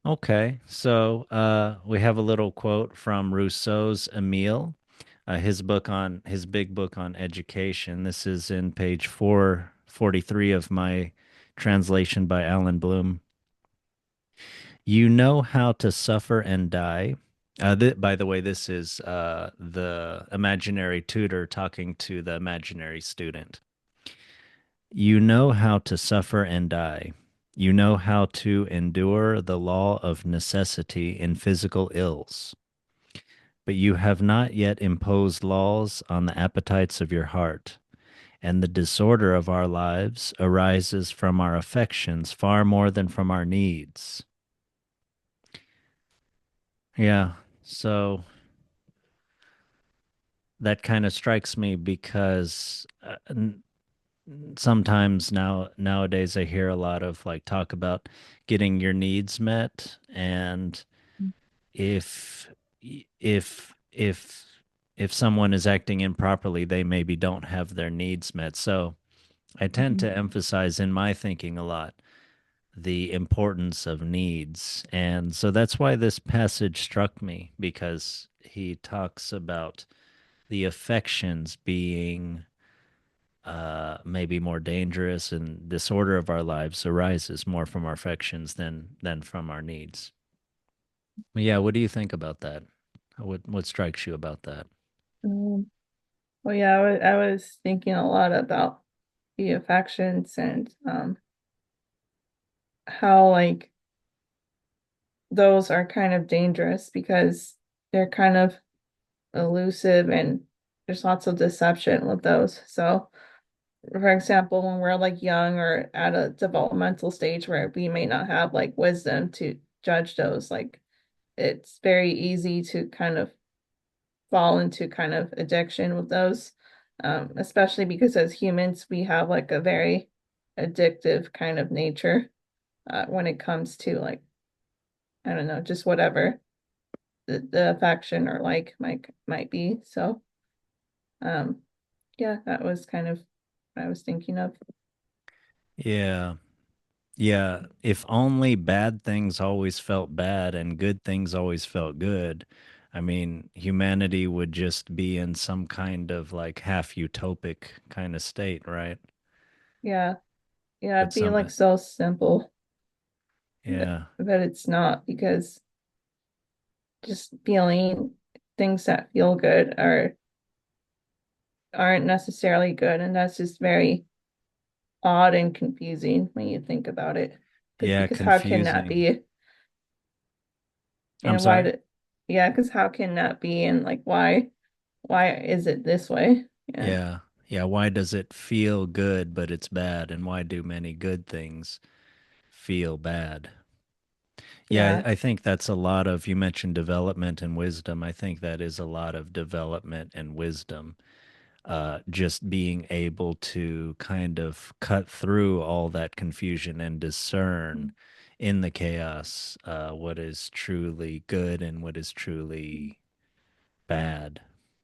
Okay, so we have a little quote from Rousseau's Emile, his big book on education. This is in page 443 of my translation by Alan Bloom. You know how to suffer and die. By the way, this is the imaginary tutor talking to the imaginary student. You know how to suffer and die. You know how to endure the law of necessity in physical ills. But you have not yet imposed laws on the appetites of your heart. And the disorder of our lives arises from our affections far more than from our needs. Yeah. So that kind of strikes me because sometimes nowadays I hear a lot of like talk about getting your needs met, and if if if someone is acting improperly, they maybe don't have their needs met. So I tend Mhm. to emphasize in my thinking a lot the importance of needs. And so that's why this passage struck me, because he talks about the affections being maybe more dangerous, and disorder of our lives arises more from our affections than from our needs. Yeah, what do you think about that? What strikes you about that? Um, well, yeah, I was thinking a lot about the affections and how like those are kind of dangerous because they're kind of elusive and there's lots of deception with those. So, for example, when we're like young or at a developmental stage where we may not have like wisdom to judge those, like it's very easy to kind of fall into kind of addiction with those, especially because as humans, we have like a very addictive kind of nature when it comes to like, I don't know, just whatever the affection or like might be. So, um, yeah, that was kind of what I was thinking of. Yeah. Yeah, if only bad things always felt bad and good things always felt good, I mean, humanity would just be in some kind of like half utopic kind of state, right? Yeah, yeah, But it'd be some, like so simple, yeah, but it's not because just feeling things that feel good aren't necessarily good, and that's just very odd and confusing when you think about it. yeah, Because how can that confusing. be? I'm And why sorry? did, yeah, because how can that be? And like, why is it this way? Yeah, Yeah, yeah, why does it feel good, but it's bad? And why do many good things feel bad? Yeah, yeah, I think that's a lot of, you mentioned development and wisdom. I think that is a lot of development and wisdom, just being able to kind of cut through all that confusion and discern in the chaos what is truly good and what is truly bad.